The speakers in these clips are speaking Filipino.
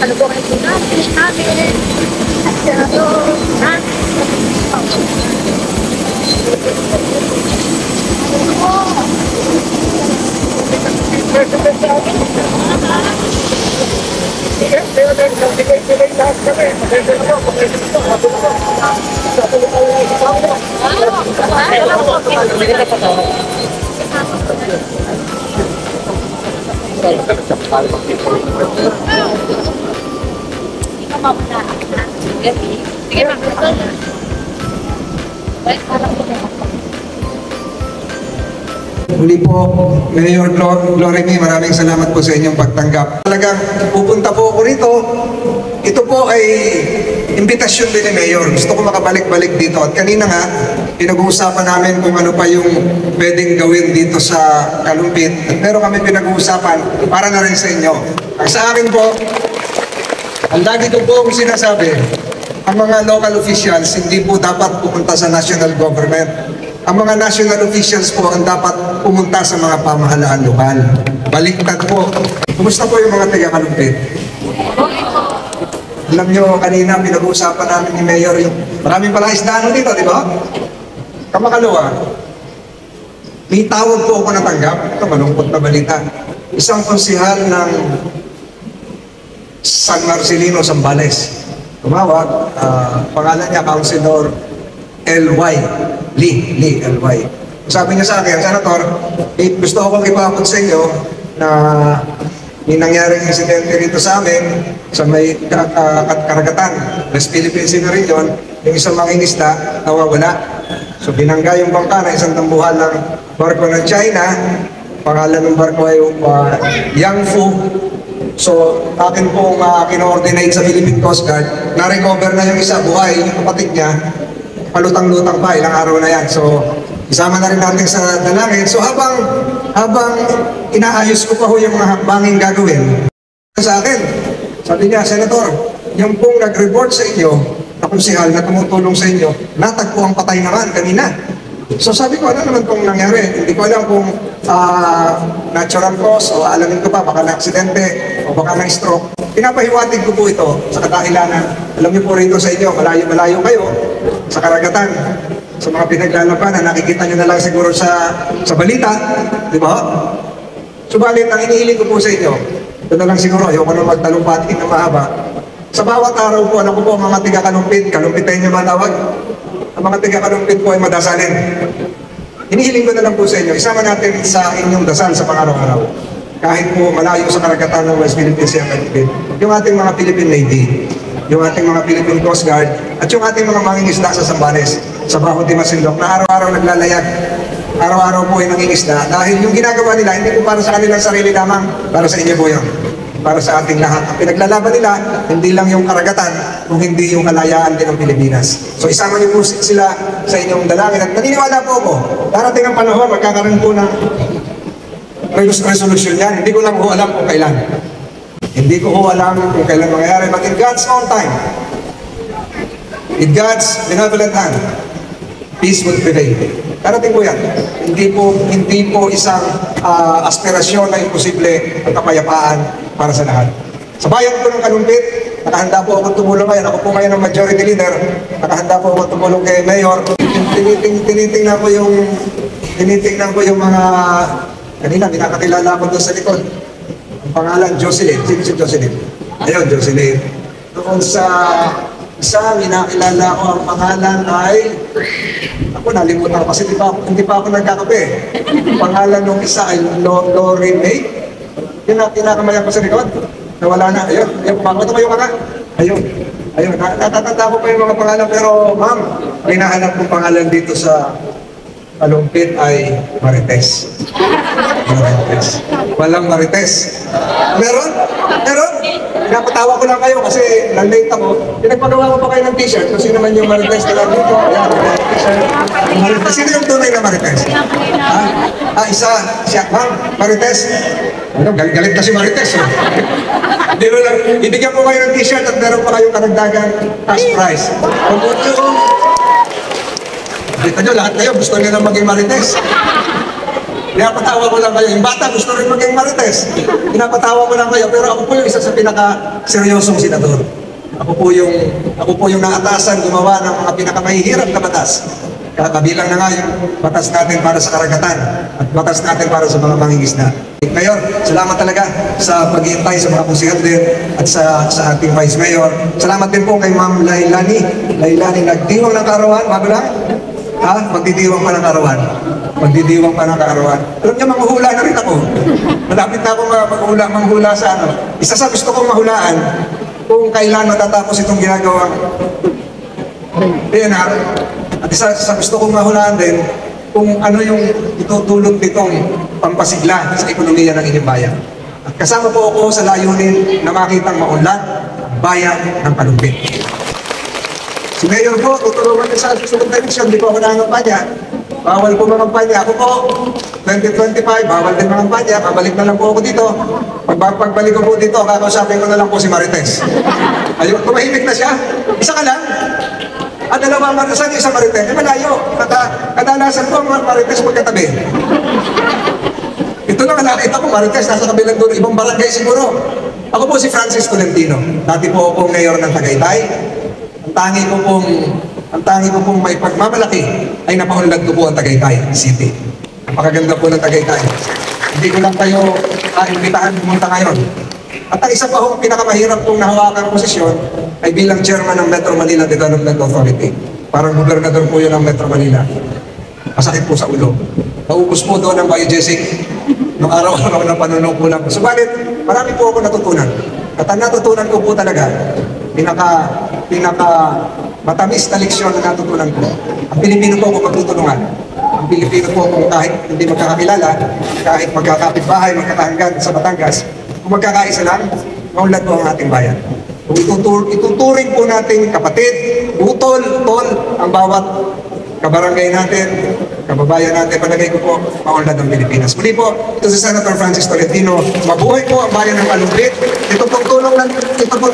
Ano po kayo namin? Senador namin. Muli po, Mayor Gloremy, maraming salamat po sa inyong pagtanggap. Talagang pupunta po ako rito. Ito po ay imbitasyon din ni Mayor. Gusto ko makabalik-balik dito. At kanina nga, pinag-uusapan namin kung ano pa yung pwedeng gawin dito sa Kalumpit. At meron kami pinag-uusapan para na rin sa inyo. Ang sa akin po, ang lagi ko po akong sinasabi, ang mga local officials hindi po dapat pumunta sa national government. Ang mga national officials po ang dapat pumunta sa mga pamahalaan lokal. Baliktad po. Kumusta po yung mga taga-Kalumpit? Alam nyo, kanina pinag-uusapan namin ni Mayor yung maraming pala isdano dito, di ba? Kamakalawa, may tawag po ako natanggap. Ito, malungkot na balita. Isang konsihal ng San Marcelino, Zambales. Tumawag, pangalan niya, Councilor L.Y. Lee L.Y. Sabi niya sa akin, Senator, gusto akong ipapot sa inyo na may nangyaring insidente rito sa amin sa may karagatan, West Philippine Sea na rin yun, yung isang mangingisda nawawala. So binangga yung bangka na isang tambuhan ng barko ng China. Pangalan ng barko ay Yangfu. So akin pong kino-ordinate sa Philippine Coast Guard, na-recover na yung isa, buhay, yung kapatid niya, palutang-lutang pa, ilang araw na yan. So isama na rin natin sa dalangin. So habang inaayos ko pa ho yung mga hakbanging gagawin sa akin, sabi niya, Senator, yung pong nag-report sa inyo na konsihal na tumutulong sa inyo, natagpo ang patay naman kanina. So sabi ko, ano naman pong nangyari? Hindi ko alam kung natural cause o alamin ko pa, baka na-aksidente o baka na-stroke. Pinapahiwatig ko po ito sa kadahilanan. Alam niyo po rito sa inyo, malayo-malayo kayo sa karagatan. Sa mga pinaglalabanan, nakikita nyo na lang siguro sa balita, di ba? Subalit, ang inihiling ko po sa inyo, ito na lang siguro, ayoko na magtalumpati na mahaba. Sa bawat araw po, alam ko po, mga tiga-Kalumpit, Kalumpitain nyo ba tawag? Ang mga tiga-Kalumpit po ay madasalin. Inihiling ko na lang po sa inyo, isama natin sa inyong dasal sa pang-araw-araw. Kahit po malayo sa karagatan ng West Philippine Sea at Kalumpit, yung ating mga Philippine Navy, yung ating mga Philippine Coast Guard, at yung ating mga mangingisda sa Zambales, sa Bajo de Masinloc, na araw-araw naglalayag. Araw-araw po ay nangingisda. Dahil yung ginagawa nila, hindi po para sa kanilang sarili lamang, para sa inyo po yun. Para sa ating lahat. Ang pinaglalaban nila, hindi lang yung karagatan, kung hindi yung kalayaan din ng Pilipinas. So isama niyo po sila sa inyong dalangin. At naniniwala po ako, darating ang panahon, magkakaroon po ng resolution yan. Hindi ko lang po alam kung kailan. Hindi ko po alam kung kailan mangyayari. But in God's own time, in God's benevolent hand, peace will prevail. Darating po yan. Hindi po isang aspirasyon na imposible ang kapayapaan para sa lahat. Sa bayan po ng Kalumpit, nakahanda po ako tumulong ngayon. Ako po ngayon ang majority leader. Nakahanda po ako tumulong kay Mayor. Tinitingnan ko yung mga kanina, binakakilala ko doon sa likod. Ang pangalan, Jocelyn. Sino si Jocelyn? Ayun, Jocelyn. Doon sa isa, binakilala ko ang pangalan ay ako nalimutan kasi hindi pa ako nagkakape. Ang pangalan ng isa ay Lori May. Kinakamayan ko sa likod. Nawala na. Ayun. Bakit ito kayo ka? Ayun. Natatanda ko pa yung mga pangalan pero ma'am, may nahanap kong pangalan dito sa Kalumpit ay Marites. Walang Marites. Meron? Pinapatawa ko lang kayo kasi nalate ako. Pinagpagawa ko pa kayo ng t-shirt. Kasi naman yung Marites na lang dito. Ayan, t-shirt. Marites. Sino yung tunay na Marites? Isa. Siya. Ma'am, Marites. Galit kasi Marites. Hindi mo lang. Ibigyan ko kayo ng t-shirt at meron pa kayong karagdagan cash prize. Kita nyo, lahat kayo gusto nyo na maging Marites. Pinapatawa ko lang kayo. Yung bata gusto rin maging marites. Pinapatawa ko lang kayo. Pero ako po yung isa sa pinaka-seryosong senador. Ako po yung naatasan gumawa ng mga pinakamahihirap na batas. Kabilang na nga yung batas natin para sa karagatan at batas natin para sa mga mangingisda. Mayor, salamat talaga sa paghihintay sa mga konsehal din at sa ating Vice Mayor. Salamat din po kay Ma'am Lailani. Lailani, nagdiwang ng kaarawan, bago lang? Ha? Magdidiwang pa ng kaarawan. Magdidiwang pa ng kaarawan. Alam niyo, manghula na rin ako. Malapit na ako manghula sa ano. Isa sa gusto kong mahulaan, kung kailan matatapos itong ginagawang PNR. At isa sa gusto kong mahulaan din, kung ano yung itutulog nitong pampasigla sa ekonomiya ng inyong bayan. At kasama po ako sa layunin na makitang maunlad ang bayan ng Palumpit. Si Mayor po, tutulungan niya sa susunod na eleksyon, hindi po ako nangangampanya. Bawal po mangampanya. Ako po, 2025, bawal din mangampanya. Pabalik na lang po ako dito. Pagbalik ko po dito, kakausapin ko na lang po si Marites. Ayun, tumahimik na siya. Isa ka lang. At dalawa Marites, isang Marites. Eh, malayo. Kadalasan po ang Marites magkatabi. Ito na nakita ko, Marites, nasa kabilang doon, ibang barangay siguro. Ako po si Francis Tolentino. Dati po akong mayor ng Tagaytay. Ang tangi ko pong may pagmamalaki ay napaunlad ko po ang Tagaytay City. Napakaganda po ng Tagaytay. Hindi ko lang kayo imbitahan pumunta ngayon. At ang isa pa hong pinakamahirap kong nahawakan ng posisyon ay bilang chairman ng Metro Manila Development Authority. Parang gobernador po yun ng Metro Manila. Masakit po sa ulo. Naubos po doon ang biogesic nung araw-araw na panunukulan ko. Subalit, marami po ako natutunan. At ang natutunan ko po talaga, pinaka matamis na leksyon na natutunan ko. Ang Pilipino po ako magtutulungan. Ang Pilipino po ako kahit hindi magkakakilala, kahit magkakapitbahay, magkakahanggan sa Batangas, kung magkakaisa lang, maunlad po ang ating bayan. Kung ituturing po nating kapatid, utol, tol, ang bawat kabarangay natin, kababayan natin, palagay ko po, maunlad ng Pilipinas. Muli po, ito si Senator Francis Tolentino. Mabuhay po ang bayan ng Palumpit. Ito pong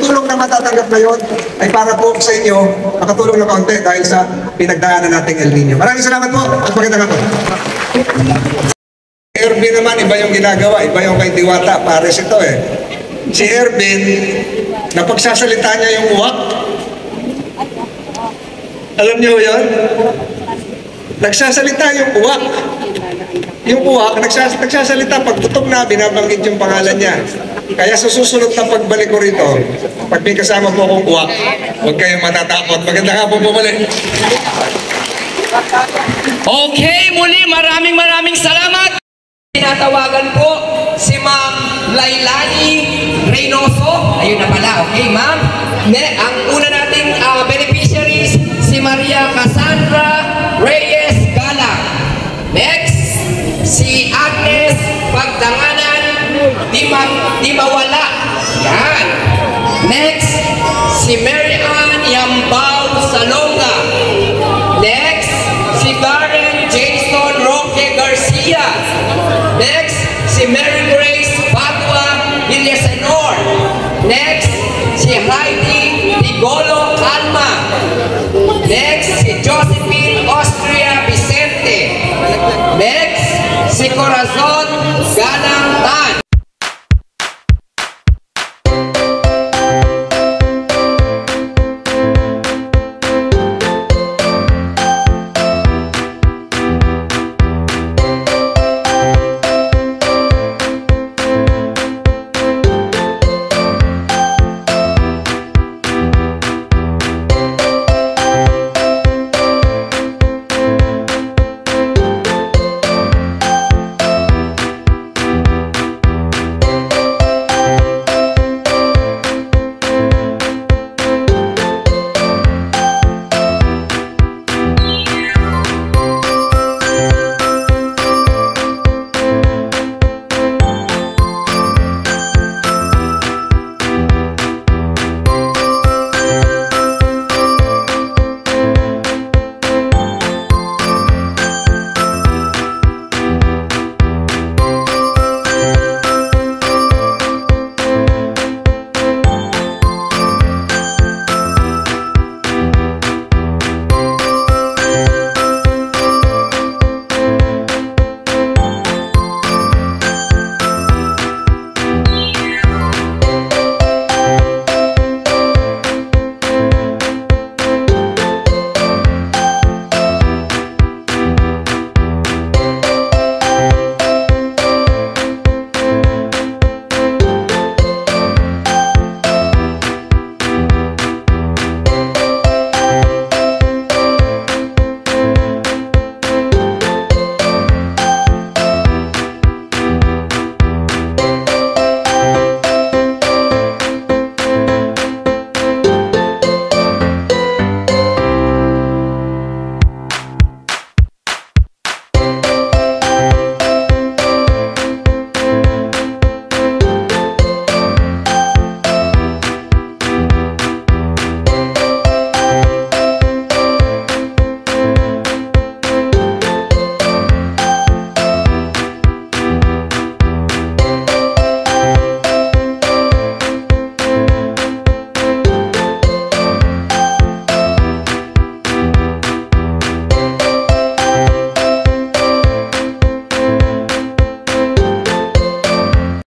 tulong na matatanggap ngayon ay para po sa inyo, makatulong na kaunti dahil sa pinagdaanan nating El Nino. Maraming salamat po at magandang hapon. Ervin naman, iba yung ginagawa, iba yung kay Diwata, pares ito eh. Si Ervin, napagsasalita niya yung uwak. Alam niyo yun? Nagsasalita yung uwak. Yung uwak, nagsasalita, pag tutok na, binabanggit yung pangalan niya. Kaya sa susunod na pagbalik ko rito, pag may kasama po akong uwak, huwag kayong matatakot. Maganda nga po bumalik. Okay, muli maraming salamat. Tinatawagan po si Ma'am Lailani Reynoso. Ayun na pala, okay ma'am. Ang una nating beneficiaries, si Maria Cassandra Reyes Galang. Next, si Agnes Pagdanganan Di Mawala. Yan. Next, si Mary Ann Yambao Salonga. Next, si Karen Jason Roque Garcia. Next, si Mary Grace Padua Villasenor. Next, si Heidi Tigolo Calma. Next, si Josephine Austria Vicente. Next, si Corazon Galang Tan.